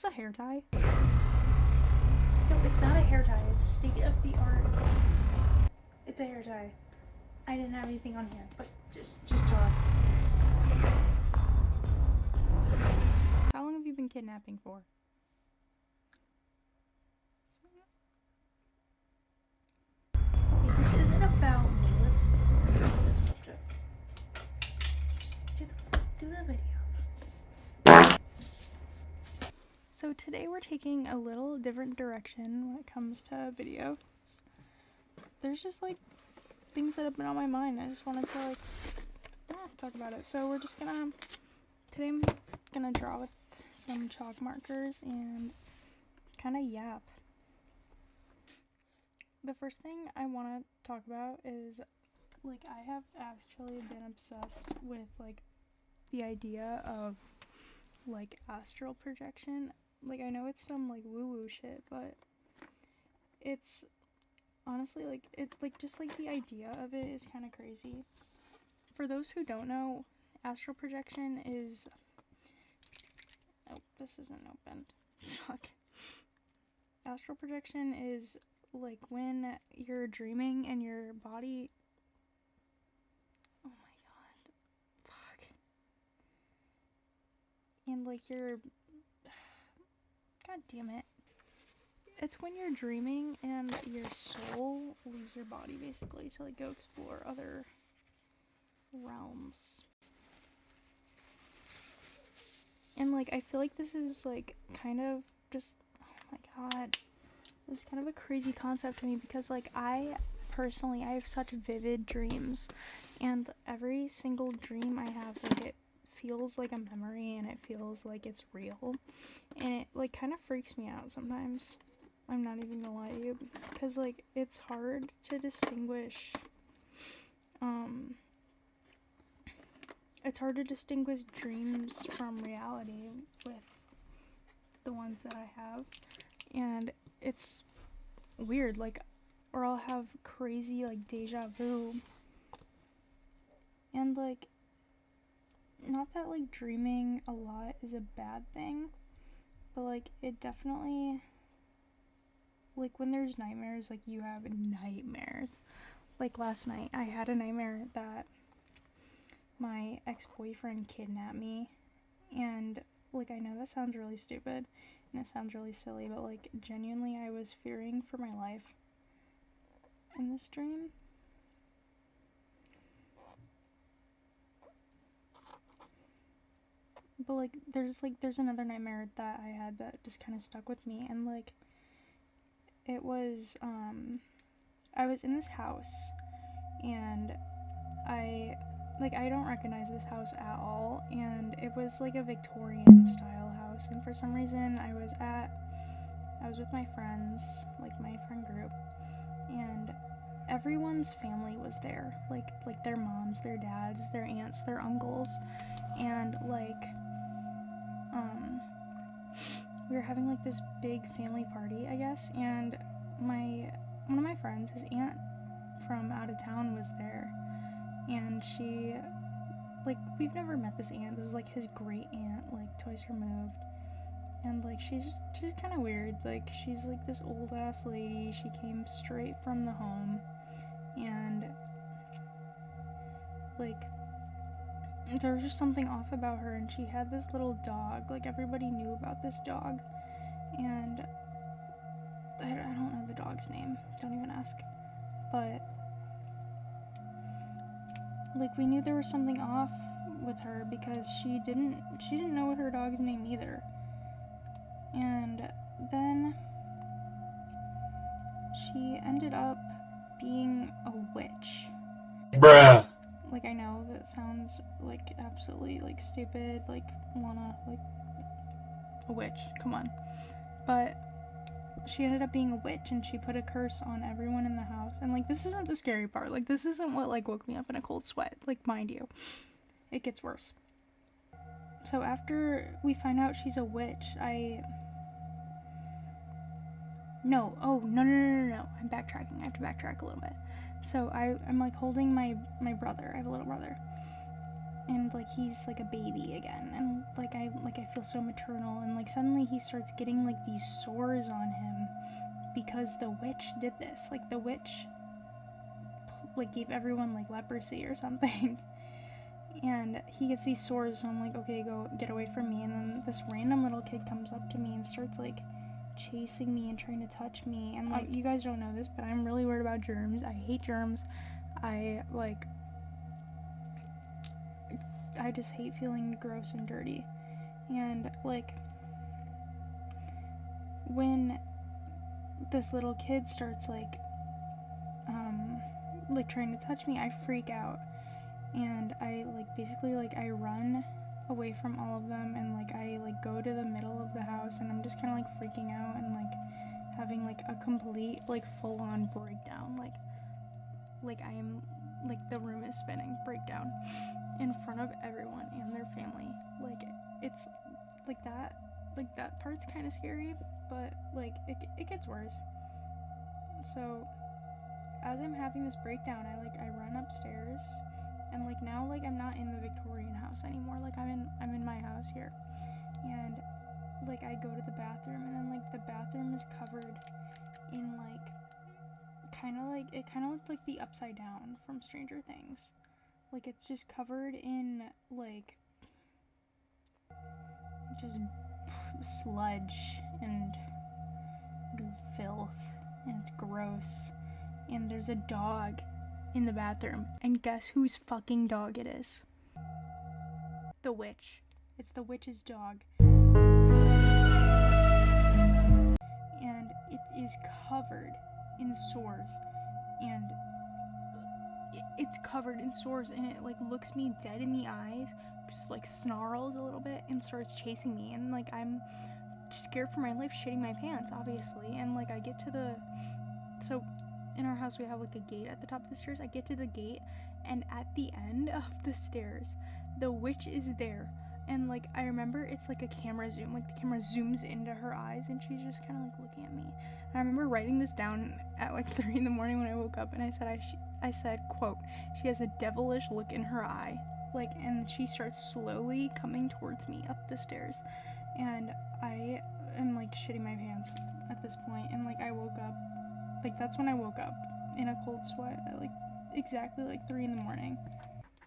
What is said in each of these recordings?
this a hair tie? No, it's not a hair tie. It's state of the art. It's a hair tie. I didn't have anything on here, but just talk. How long have you been kidnapping for? Okay, this isn't about me. It's a sensitive subject. Just do the video. So today we're taking a little different direction when it comes to videos. There's just like things that have been on my mind. I just wanted to like talk about it. So today I'm gonna draw with some chalk markers and kind of yap. The first thing I want to talk about is like I have actually been obsessed with like the idea of like astral projection. Like I know it's some like woo-woo shit, but it's honestly like it like just like the idea of it is kind of crazy. For those who don't know, astral projection is this isn't opened. Fuck. Astral projection is like when you're dreaming and your body. Oh my god. Fuck. And like your. God damn it. It's when you're dreaming and your soul leaves your body basically to like go explore other realms. And like I feel like this is like kind of just, oh my god, this is kind of a crazy concept to me because like I have such vivid dreams, and every single dream I have, like it feels like a memory and it feels like it's real, and it like kind of freaks me out sometimes. I'm not even gonna lie to you, because like it's hard to distinguish dreams from reality with the ones that I have, and it's weird, like, or I'll have crazy like deja vu, and like not that like dreaming a lot is a bad thing, but like it definitely, like when there's nightmares, like you have nightmares. Like last night I had a nightmare that my ex-boyfriend kidnapped me, and like I know that sounds really stupid and it sounds really silly, but like genuinely I was fearing for my life in this dream. But like there's another nightmare that I had that just kind of stuck with me, and like it was I was in this house, and I don't recognize this house at all, and it was like a Victorian style house, and for some reason I was with my friends, like my friend group, and everyone's family was there, like their moms, their dads, their aunts, their uncles, and like we were having like this big family party, I guess, and one of my friends, his aunt from out of town was there, and she, like, we've never met this aunt. This is like his great aunt, like twice removed, and like she's kind of weird. Like she's like this old ass lady. She came straight from the home, and like there was just something off about her, and she had this little dog. Like everybody knew about this dog, and I don't know the dog's name. Don't even ask. But like we knew there was something off with her because she didn't know her dog's name either. And then she ended up being a witch. Bruh. Like I know that sounds like absolutely like stupid, like Lana, like a witch, come on. But she ended up being a witch, and she put a curse on everyone in the house. And like this isn't the scary part. Like this isn't what like woke me up in a cold sweat. Like mind you, it gets worse. So after we find out she's a witch, no, I'm backtracking. I have to backtrack a little bit. So I'm like holding my brother. I have a little brother, and like he's like a baby again, and like I feel so maternal, and like suddenly he starts getting like these sores on him because the witch did this. Like the witch like gave everyone like leprosy or something. And he gets these sores, so I'm like, okay, go get away from me. And then this random little kid comes up to me and starts like chasing me and trying to touch me. And like, you guys don't know this, but I'm really worried about germs. I hate germs. I just hate feeling gross and dirty. And like, when this little kid starts like trying to touch me, I freak out. And I basically I run away from all of them, and I go to the middle of the house, and I'm just kind of freaking out and having a complete full-on breakdown, I am the room is spinning breakdown in front of everyone and their family. It's that part's kind of scary, but it gets worse. So as I'm having this breakdown, I run upstairs, and now I'm not in the Victorian house anymore. I'm in my house here, and I go to the bathroom, and then the bathroom is covered in it kind of looked like the Upside Down from Stranger Things. It's just covered in just sludge and filth, and it's gross. And there's a dog in the bathroom, and guess whose fucking dog it is? The witch. It's the witch's dog. And it is covered in sores, and it's covered in sores, and it looks me dead in the eyes, just snarls a little bit and starts chasing me, and I'm scared for my life, shitting my pants, obviously. And I get to the, so in our house we have a gate at the top of the stairs. I get to the gate, and at the end of the stairs the witch is there, and I remember it's a camera zoom, the camera zooms into her eyes, and she's just kind of looking at me. And I remember writing this down at 3 a.m. when I woke up, and I said, quote, "She has a devilish look in her eye," and she starts slowly coming towards me up the stairs, and I am shitting my pants at this point. And I woke up, that's when I woke up in a cold sweat at exactly 3 a.m.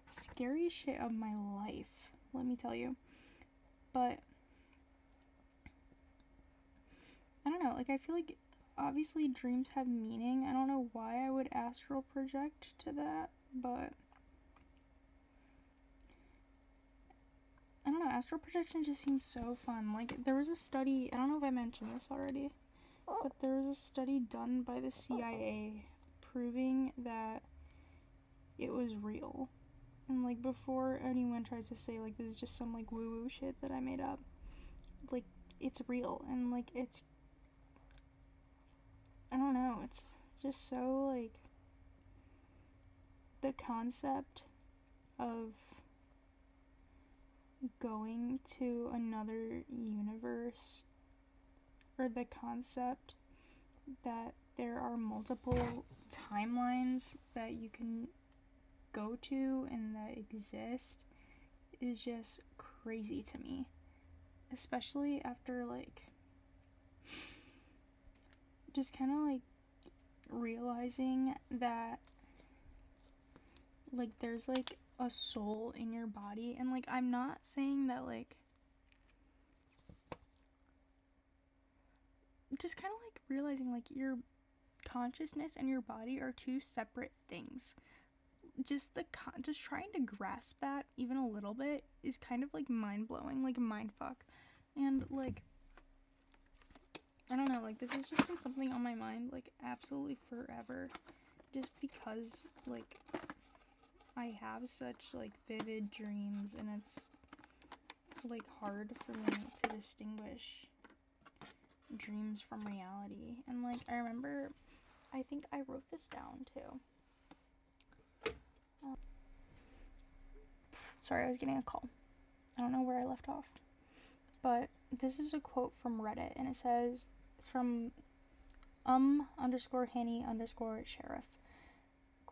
Scariest shit of my life, let me tell you. But I don't know, I feel obviously dreams have meaning. I don't know why I would astral project to that, but I don't know, astral projection just seems so fun. There was a study, I don't know if I mentioned this already, but there was a study done by the CIA proving that it was real. And before anyone tries to say this is just some woo-woo shit that I made up, it's real. And it's, I don't know, it's just so the concept of going to another universe, or the concept that there are multiple timelines that you can go to and that exist, is just crazy to me, especially after just kind of realizing that there's a soul in your body. And I'm not saying that just kind of realizing your consciousness and your body are two separate things. Just trying to grasp that even a little bit is kind of mind-blowing, mind fuck. And I don't know, this has just been something on my mind absolutely forever, just because I have such vivid dreams, and it's hard for me to distinguish dreams from reality. And I remember, I think I wrote this down too. Sorry, I was getting a call. I don't know where I left off. But this is a quote from Reddit, and it says, it's from _Hanny_Sheriff.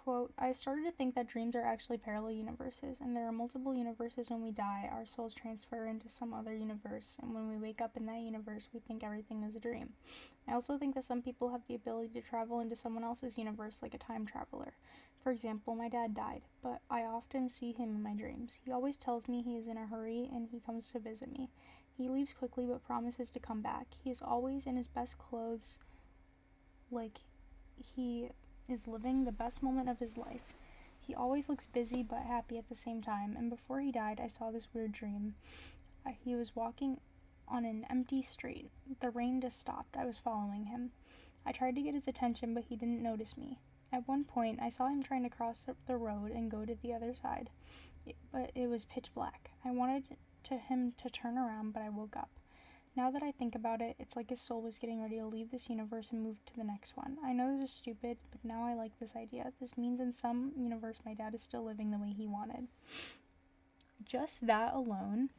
Quote, I've started to think that dreams are actually parallel universes, and there are multiple universes. When we die, our souls transfer into some other universe, and when we wake up in that universe, we think everything is a dream. I also think that some people have the ability to travel into someone else's universe like a time traveler. For example, my dad died, but I often see him in my dreams. He always tells me he is in a hurry and he comes to visit me. He leaves quickly but promises to come back. He is always in his best clothes, like he is living the best moment of his life. He always looks busy but happy at the same time, and before he died, I saw this weird dream. He was walking on an empty street. The rain just stopped. I was following him. I tried to get his attention, but he didn't notice me. At one point, I saw him trying to cross the road and go to the other side, but it was pitch black. I wanted him to turn around, but I woke up. Now that I think about it, it's like his soul was getting ready to leave this universe and move to the next one. I know this is stupid, but now I like this idea. This means in some universe my dad is still living the way he wanted. Just that alone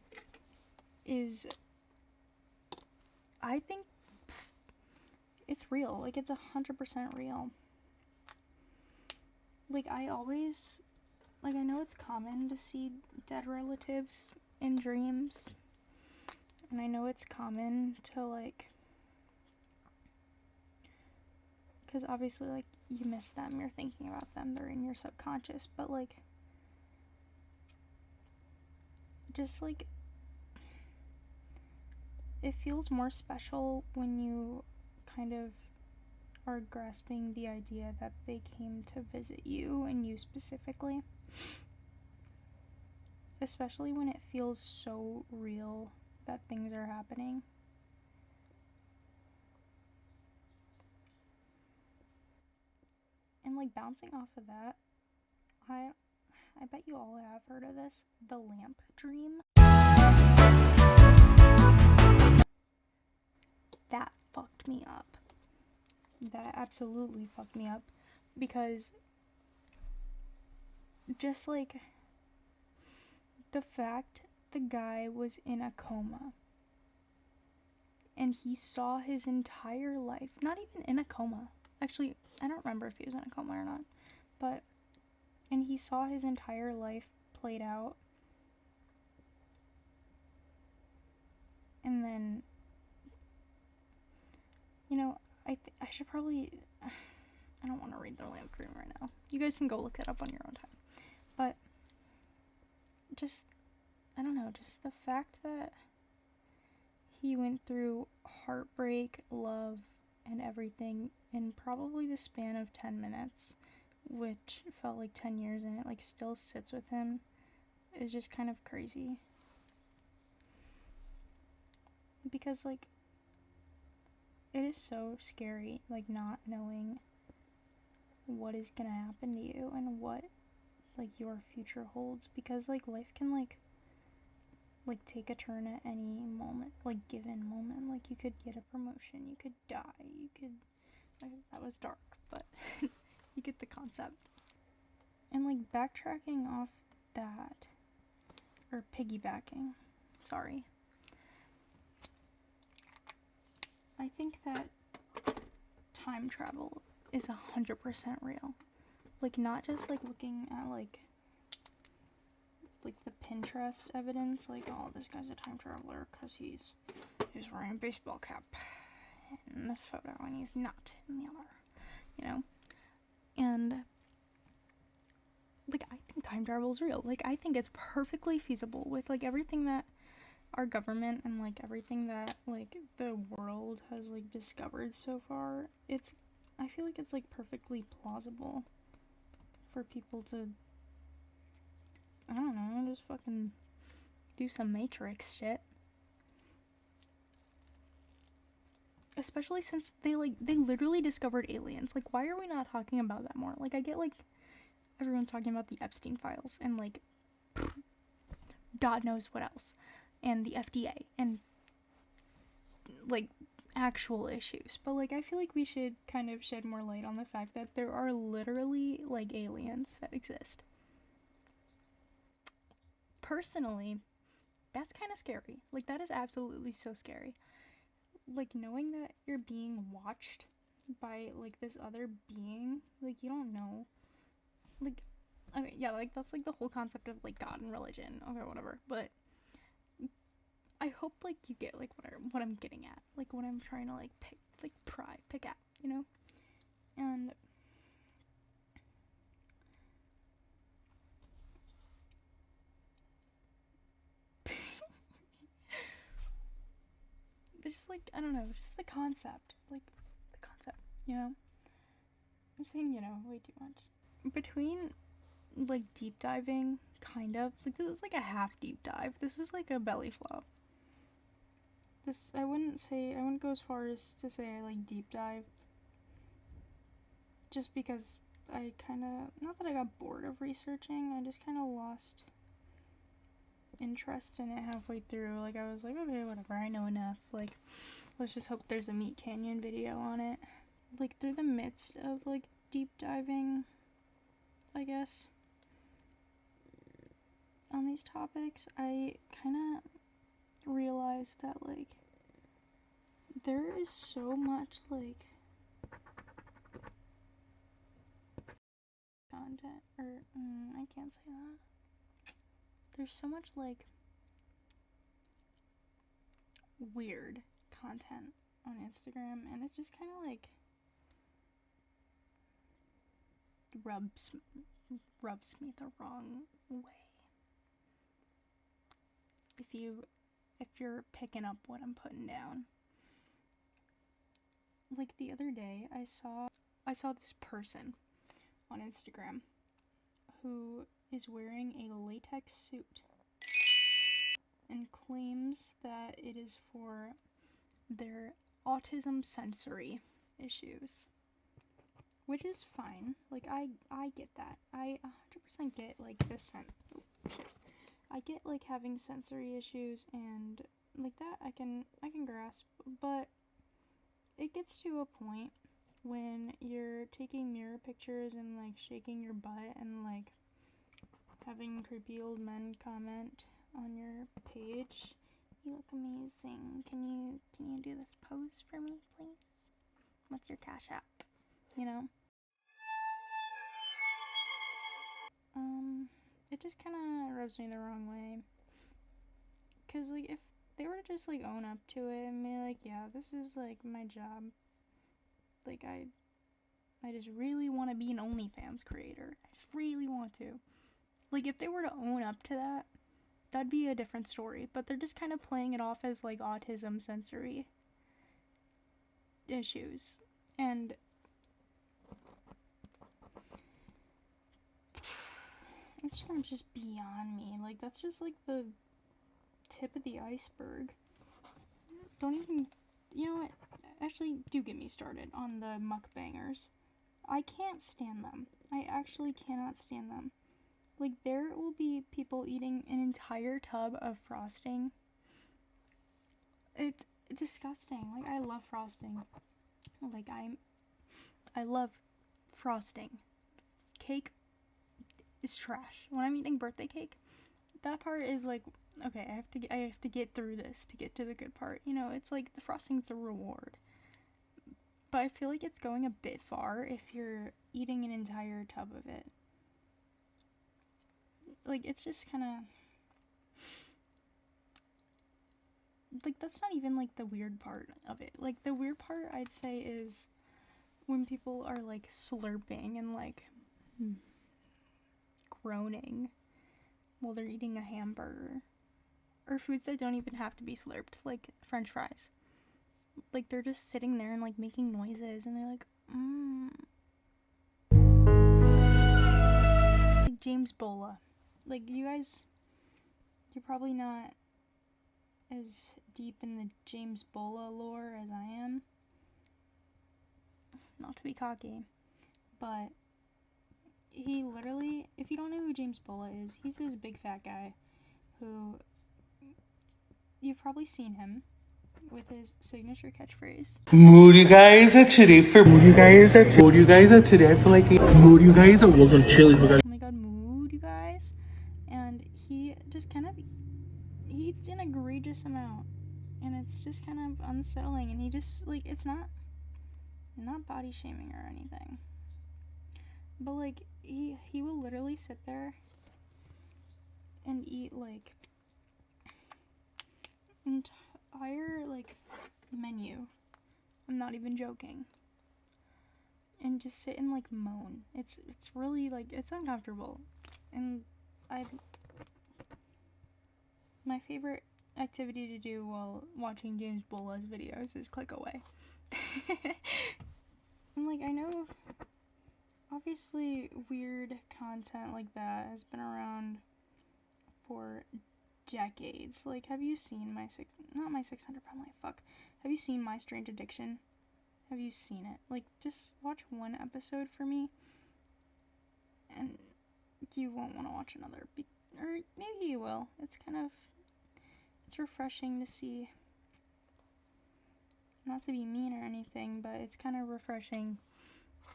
is, I think, it's real. Like, it's 100% real. Like, I know it's common to see dead relatives in dreams. And I know it's common to, like, because obviously, like, you miss them, you're thinking about them, they're in your subconscious, but, like, just, like, it feels more special when you kind of are grasping the idea that they came to visit you, and you specifically. Especially when it feels so real that things are happening. And, like, bouncing off of that, I bet you all have heard of this, the lamp dream. That fucked me up. That absolutely fucked me up, because just, like, the fact the guy was in a coma and he saw his entire life, not even in a coma, actually, I don't remember if he was in a coma or not, but, and he saw his entire life played out, and then, you know, I should probably, I don't want to read the lamp dream right now, you guys can go look it up on your own time, but, just, I don't know, just the fact that he went through heartbreak, love, and everything in probably the span of 10 minutes, which felt like 10 years, and it, like, still sits with him, is just kind of crazy. Because, like, it is so scary, like, not knowing what is gonna happen to you and what, like, your future holds, because, like, life can, like, take a turn at any moment, like, given moment. Like, you could get a promotion, you could die, you could, that was dark, but you get the concept. And, like, backtracking off that, or piggybacking, sorry, I think that time travel is 100% real. Like, not just, like, looking at, like the Pinterest evidence, like, oh, this guy's a time traveler because he's wearing a baseball cap in this photo and he's not in the other, you know? And, like, I think time travel is real. Like, I think it's perfectly feasible with, like, everything that our government and, like, everything that, like, the world has, like, discovered so far. I feel like it's, like, perfectly plausible for people to, I don't know, just fucking do some Matrix shit. Especially since they literally discovered aliens. Like, why are we not talking about that more? Like, I get, like, everyone's talking about the Epstein files and, like, God knows what else. And the FDA and, like, actual issues. But, like, I feel like we should kind of shed more light on the fact that there are literally, like, aliens that exist. Personally, that's kind of scary. Like, that is absolutely so scary. Like, knowing that you're being watched by, like, this other being, like, you don't know like, okay, yeah, like, that's, like, the whole concept of, like, God and religion, okay, whatever, but I hope, like, you get, like, what I'm getting at, like, what I'm trying to, like, pick at, you know, and it's just, like, I don't know, just the concept, you know, I'm saying, you know, way too much, between, like, deep diving, kind of, like, this is, like, a half deep dive, this was, like, a belly flop. This, I wouldn't go as far as to say I, like, deep dive, just because I kind of, not that I got bored of researching, I just kind of lost interest in it halfway through. Like, I was like, okay, whatever, I know enough, like, let's just hope there's a Meat Canyon video on it. Like, through the midst of, like, deep diving, I guess, on these topics, I kind of realized that, like, there is so much, like, content, or, I can't say that. There's so much, like, weird content on Instagram, and it just kind of, like, rubs me the wrong way. If you're picking up what I'm putting down. Like, the other day, I saw this person on Instagram who is wearing a latex suit and claims that it is for their autism sensory issues, which is fine. Like, I get that. I 100% get, like, I get, like, having sensory issues, and, like, that I can grasp, but it gets to a point when you're taking mirror pictures and, like, shaking your butt and, like, having creepy old men comment on your page, you look amazing, can you do this pose for me, please? What's your Cash App? You know? It just kind of rubs me the wrong way. Because, like, if they were to just, like, own up to it and be like, yeah, this is, like, my job. Like, I just really want to be an OnlyFans creator. I just really want to. Like, if they were to own up to that, that'd be a different story. But they're just kind of playing it off as, like, autism sensory issues. And Instagram's just beyond me. Like, that's just, like, the tip of the iceberg. Don't even, you know what, actually do get me started on the mukbangers. I can't stand them. I actually cannot stand them. Like, there will be people eating an entire tub of frosting. It's disgusting. Like, I love frosting. Like, I love frosting. Cake is trash. When I'm eating birthday cake, that part is like, okay, I have to get through this to get to the good part. You know, it's like the frosting's the reward. But I feel like it's going a bit far if you're eating an entire tub of it. Like, it's just kind of, like, that's not even, like, the weird part of it. Like, the weird part, I'd say, is when people are, like, slurping and, like, groaning while they're eating a hamburger. Or foods that don't even have to be slurped, like French fries. Like, they're just sitting there and, like, making noises, and they're like, Like, James Bola. Like, you guys, you're probably not as deep in the James Bola lore as I am. Not to be cocky, but he literally, if you don't know who James Bola is, he's this big fat guy who, you've probably seen him with his signature catchphrase. Mood you guys are today for mood you guys are today. I feel like mood you guys are welcome chili. Oh my god, mood you guys. And he just kind of, he eats an egregious amount, and it's just kind of unsettling, and he just, like, it's not body shaming or anything, But like he will literally sit there and eat like entire like menu. I'm not even joking. And just sit and like moan. It's really like it's uncomfortable. And my favorite activity to do while watching James Bola's videos is click away. And like I know obviously weird content like that has been around for decades. Like, have you seen my 600 pound life, fuck. Have you seen My Strange Addiction? Have you seen it? Like, just watch one episode for me, and you won't want to watch another. Or maybe you will. It's refreshing to see. Not to be mean or anything, but it's kind of refreshing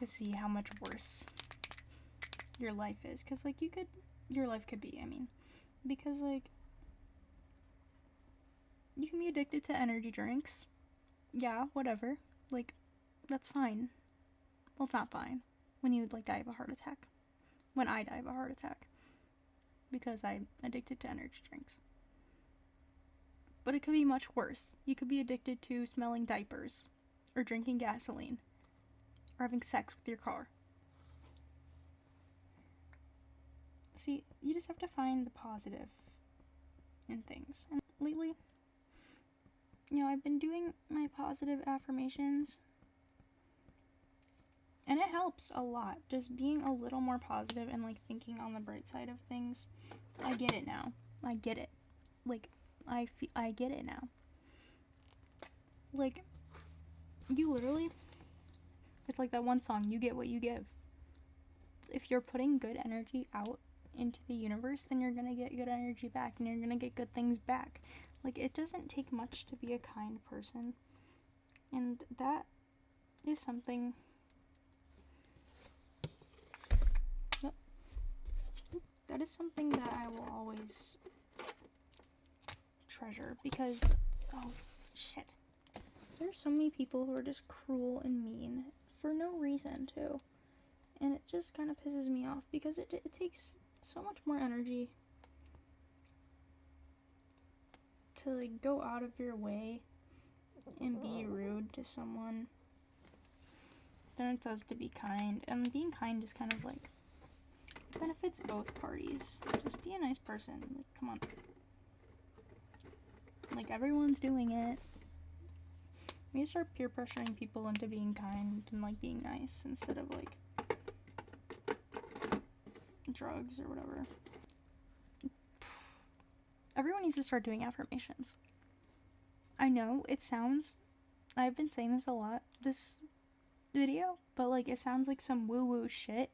to see how much worse your life is. Because, like, your life could be, I mean. Because, like, you can be addicted to energy drinks. Yeah, whatever. Like, that's fine. Well, it's not fine. When you, like, die of a heart attack. When I die of a heart attack. Because I'm addicted to energy drinks. But it could be much worse. You could be addicted to smelling diapers. Or drinking gasoline. Or having sex with your car. See, you just have to find the positive in things. And lately, I've been doing my positive affirmations. And it helps a lot. Just being a little more positive and, like, thinking on the bright side of things. I get it now. I get it. Like, I get it now. Like, you literally... It's like that one song, you get what you give. If you're putting good energy out into the universe, then you're gonna get good energy back. And you're gonna get good things back. Like, it doesn't take much to be a kind person. And that is something... That is something that I will always treasure. Because... Oh, shit. There's so many people who are just cruel and mean. For no reason, too. And it just kind of pisses me off. Because it takes so much more energy to, like, go out of your way and be rude to someone than it does to be kind. And being kind is kind of like benefits both parties. Just be a nice person. Like, come on. Like, everyone's doing it. We start peer pressuring people into being kind and, like, being nice instead of, like, drugs or whatever. Everyone needs to start doing affirmations. I know it sounds... I've been saying this a lot this video, but, like, it sounds like some woo-woo shit.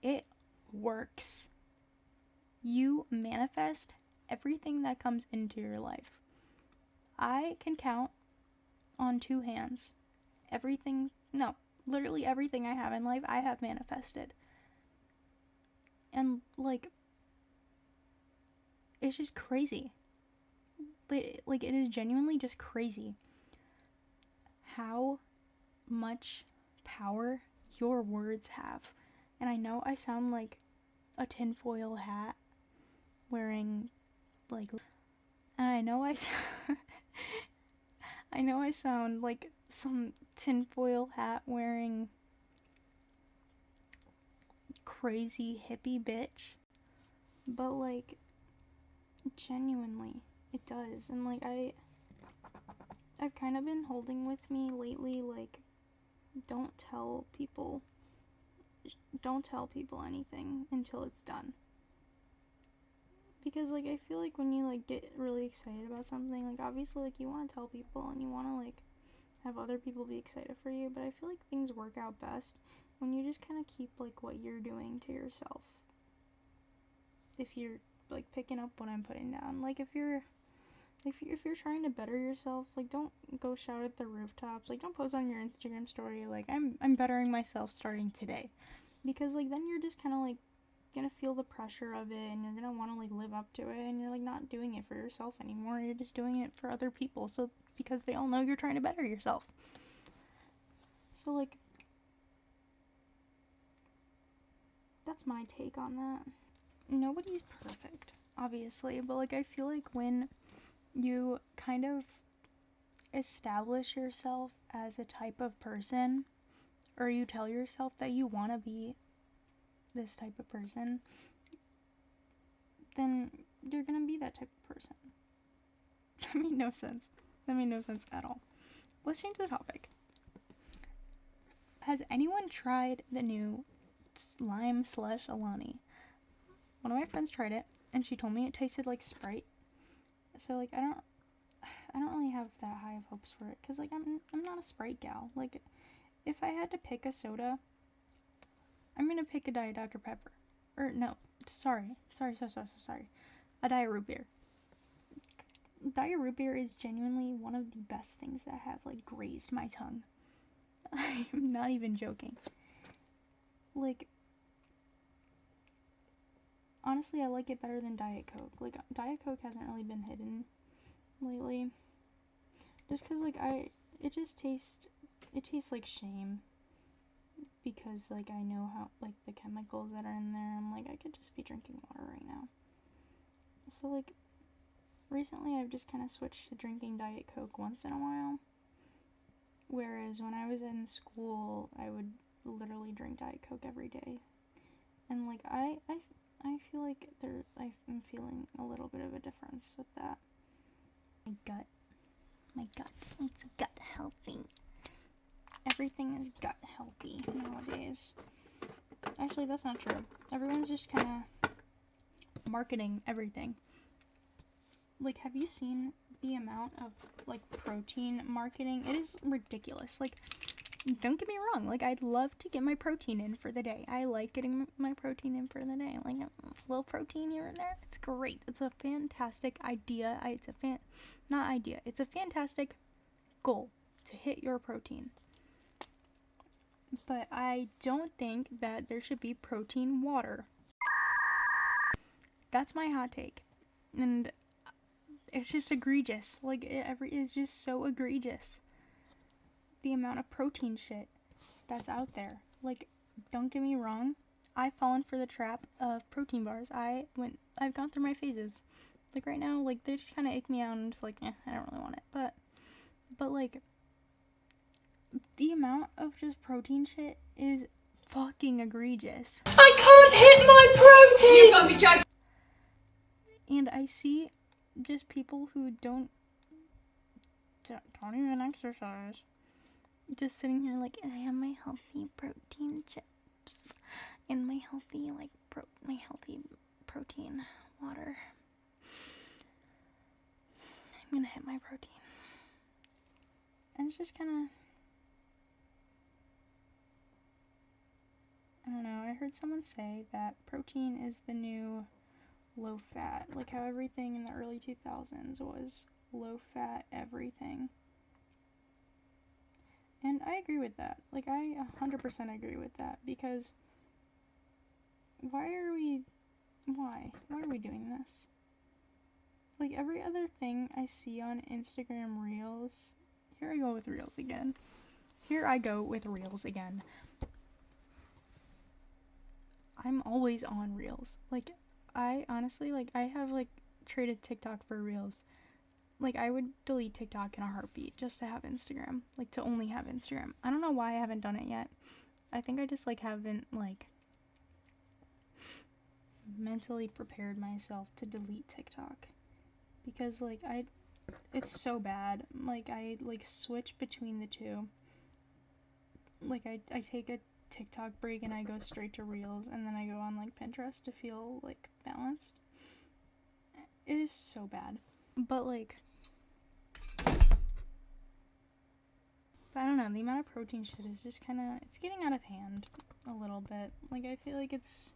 It works. You manifest everything that comes into your life. I can count on 2 hands literally everything I have in life I have manifested. And, like, it's just crazy. Like, it is genuinely just crazy how much power your words have. And I know I sound like a tinfoil hat wearing, like, and I know I sound like some tinfoil hat wearing crazy hippie bitch, but, like, genuinely, it does. And, like, I've kind of been holding with me lately, like, don't tell people anything until it's done. Because, like, I feel like when you, like, get really excited about something, like, obviously, like, you want to tell people and you want to, like, have other people be excited for you, but I feel like things work out best when you just kind of keep, like, what you're doing to yourself. If you're, like, picking up what I'm putting down. Like, if you're trying to better yourself, like, don't go shout at the rooftops. Like, don't post on your Instagram story, like, I'm bettering myself starting today. Because, like, then you're just kind of, like, gonna feel the pressure of it, and you're gonna want to, like, live up to it, and you're, like, not doing it for yourself anymore. You're just doing it for other people, so, because they all know you're trying to better yourself. So, like, that's my take on that. Nobody's perfect, obviously, but like I feel like when you kind of establish yourself as a type of person, or you tell yourself that you want to be this type of person, then you're gonna be that type of person. That made no sense. That made no sense at all. Let's change the topic. Has anyone tried the new lime slush Alani? One of my friends tried it, and she told me it tasted like Sprite. So like I don't really have that high of hopes for it, cause like I'm not a Sprite gal. Like, if I had to pick a soda, I'm gonna pick a Diet Dr. Pepper. Or no, sorry, a Diet Root Beer. Diet Root Beer is genuinely one of the best things that have like grazed my tongue. I'm not even joking. Like, honestly, I like it better than Diet Coke. Like, Diet Coke hasn't really been hidden lately. Just cause like it tastes like shame. Because like I know how like the chemicals that are in there. I'm like, I could just be drinking water right now. So like, recently I've just kind of switched to drinking Diet Coke once in a while. Whereas when I was in school, I would literally drink Diet Coke every day. And like I feel like I'm feeling a little bit of a difference with that. My gut, it's gut healthy. Everything is gut healthy nowadays. Actually, that's not true. Everyone's just kind of marketing everything. Like, have you seen the amount of like protein marketing? It is ridiculous. Like, don't get me wrong, like I'd love to get my protein in for the day. I like getting my protein in for the day. Like a little protein here and there, it's great. It's a fantastic idea. It's a fantastic goal to hit your protein. But I don't think that there should be protein water. That's my hot take. And it's just egregious. Like, it's just so egregious. The amount of protein shit that's out there. Like, don't get me wrong, I've fallen for the trap of protein bars. I've gone through my phases. Like, right now, like, they just kind of ache me out and I'm just like, I don't really want it. But like, the amount of just protein shit is fucking egregious. I can't hit my protein! You gotta be joking! And I see just people who don't even exercise. Just sitting here like, I have my healthy protein chips and my healthy protein water. I'm gonna hit my protein. And it's just kind of, I don't know, I heard someone say that protein is the new low fat. Like how everything in the early 2000s was low fat everything. And I agree with that. Like, I 100% agree with that. Because why are we doing this? Like, every other thing I see on Instagram Reels, here I go with Reels again. I'm always on Reels. Like, I honestly, like, I have, like, traded TikTok for Reels. Like, I would delete TikTok in a heartbeat just to have Instagram. Like, to only have Instagram. I don't know why I haven't done it yet. I think I just, like, haven't, like, mentally prepared myself to delete TikTok. Because, like, it's so bad. Like, I, like, switch between the two. Like, I take a TikTok break and I go straight to Reels. And then I go on, like, Pinterest to feel, like, balanced. It is so bad. But, like, I don't know, the amount of protein shit is just kind of, it's getting out of hand a little bit. Like, I feel like it's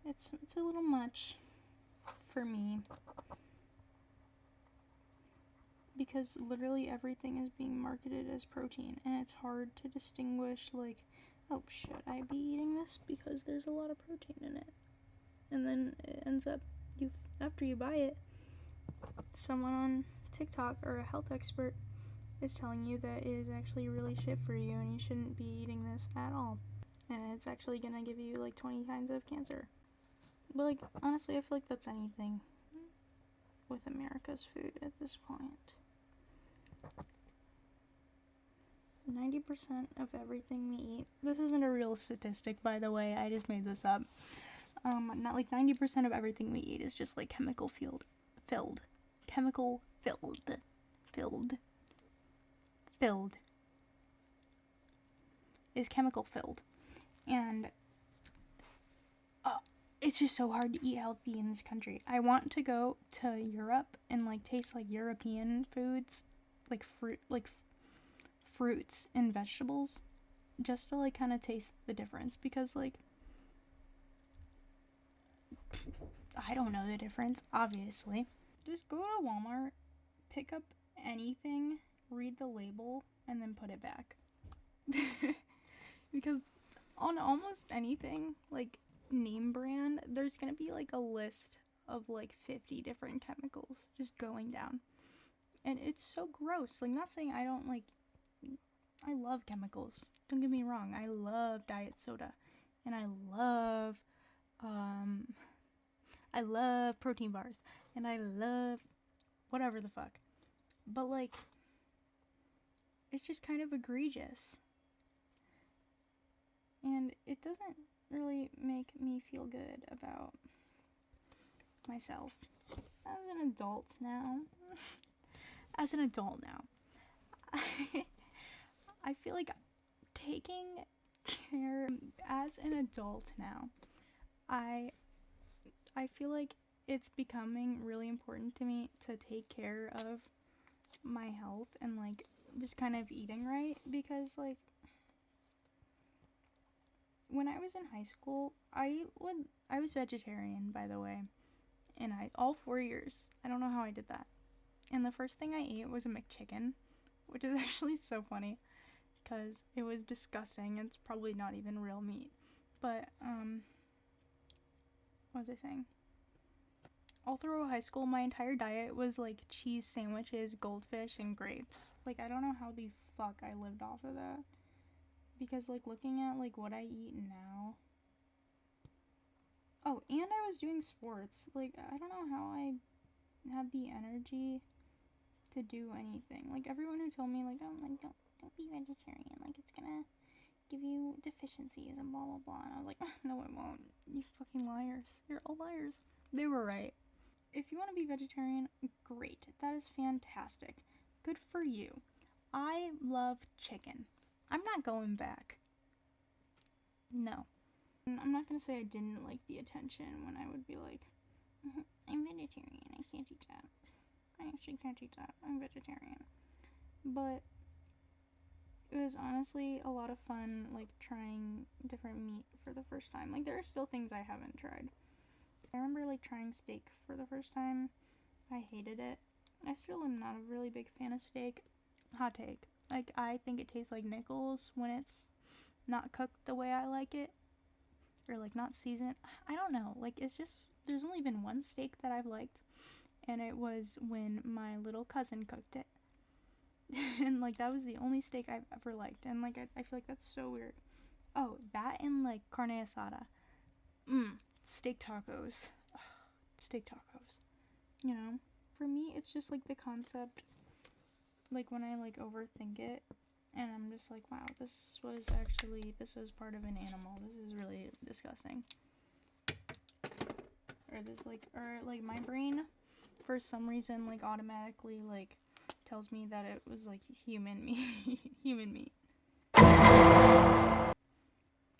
a little much for me. Because literally everything is being marketed as protein, and it's hard to distinguish, like, oh, should I be eating this? Because there's a lot of protein in it. And then it ends up, after you buy it, someone on TikTok or a health expert is telling you that it is actually really shit for you and you shouldn't be eating this at all. and it's actually gonna give you like 20 kinds of cancer. But like, honestly, I feel like that's anything with America's food at this point. 90% of everything we eat. This isn't a real statistic, by the way. I just made this up. Not like 90% of everything we eat is just like chemical filled. Chemical filled. Is chemical filled. And it's just so hard to eat healthy in this country. I want to go to Europe and like taste like European foods, like fruits and vegetables, just to like kind of taste the difference, because like I don't know the difference, obviously. Just go to Walmart, pick up anything, read the label, and then put it back. Because on almost anything, like name brand, there's gonna be like a list of like 50 different chemicals just going down. And it's so gross. Like, not saying I don't like, I love chemicals. Don't get me wrong. I love diet soda. And I love protein bars. And I love whatever the fuck. But like, it's just kind of egregious. And it doesn't really make me feel good about myself. As an adult now, I feel like taking care as an adult now. I feel like it's becoming really important to me to take care of my health and like just kind of eating right, because like when I was in high school, I was vegetarian, by the way, and all 4 years. I don't know how I did that. And the first thing I ate was a McChicken, which is actually so funny because it was disgusting. It's probably not even real meat. But what was I saying? All through high school, my entire diet was like cheese sandwiches, goldfish, and grapes. Like, I don't know how the fuck I lived off of that. Because like looking at like what I eat now. Oh, and I was doing sports. Like, I don't know how I had the energy to do anything. Like, everyone who told me like, oh, like don't be vegetarian, like it's gonna give you deficiencies and blah blah blah, and I was like, no it won't. You fucking liars. You're all liars. They were right. If you want to be vegetarian, great. That is fantastic. Good for you. I love chicken. I'm not going back. No. I'm not gonna say I didn't like the attention when I would be like, I'm vegetarian, I can't eat that. I actually can't eat that. I'm vegetarian. But it was honestly a lot of fun, like, trying different meat for the first time. Like, there are still things I haven't tried. I remember, like, trying steak for the first time. I hated it. I still am not a really big fan of steak. Hot take. Like, I think it tastes like nickels when it's not cooked the way I like it. Or, like, not seasoned. I don't know. Like, it's just, there's only been one steak that I've liked. And it was when my little cousin cooked it. And, like, that was the only steak I've ever liked. And, like, I feel like that's so weird. Oh, that and, like, carne asada. Steak tacos. Steak tacos. You know? For me, it's just, like, the concept, like, when I, like, overthink it, and I'm just like, wow, this was part of an animal. This is really disgusting. Or, my brain, for some reason, like, automatically, like, tells me that it was, like, human meat.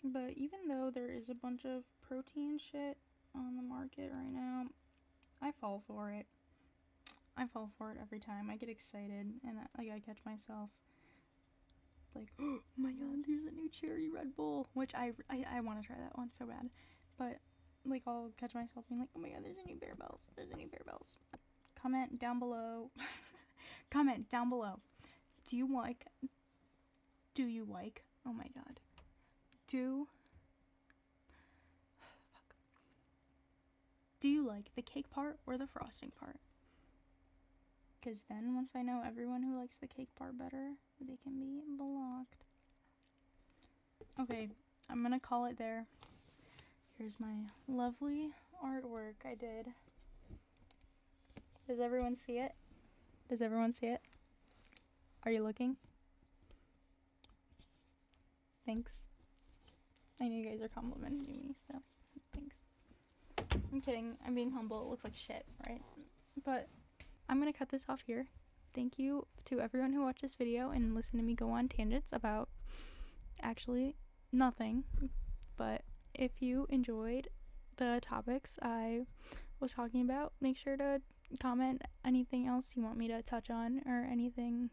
But even though there is a bunch of protein shit on the market right now, I fall for it. I fall for it every time. I get excited, and I catch myself like, oh my god, there's a new cherry Red Bull, which I want to try that one so bad. But like, I'll catch myself being like, oh my god, there's a new Bear Bells. Comment down below. Comment down below. Do you like? Oh my god. Do you like the cake part or the frosting part? Because then once I know everyone who likes the cake part better, they can be blocked. Okay, I'm gonna call it there. Here's my lovely artwork I did. Does everyone see it? Does everyone see it? Are you looking? Thanks. I know you guys are complimenting me, so thanks. I'm kidding. I'm being humble. It looks like shit, right? But I'm gonna cut this off here. Thank you to everyone who watched this video and listened to me go on tangents about actually nothing. But if you enjoyed the topics I was talking about, make sure to comment anything else you want me to touch on, or anything,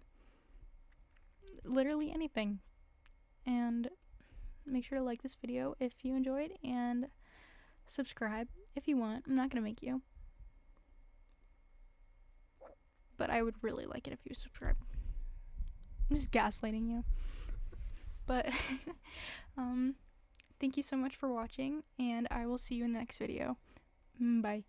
literally anything. And make sure to like this video if you enjoyed, and subscribe if you want. I'm not gonna make you, but I would really like it if you subscribe. I'm just gaslighting you. But thank you so much for watching, and I will see you in the next video. Bye.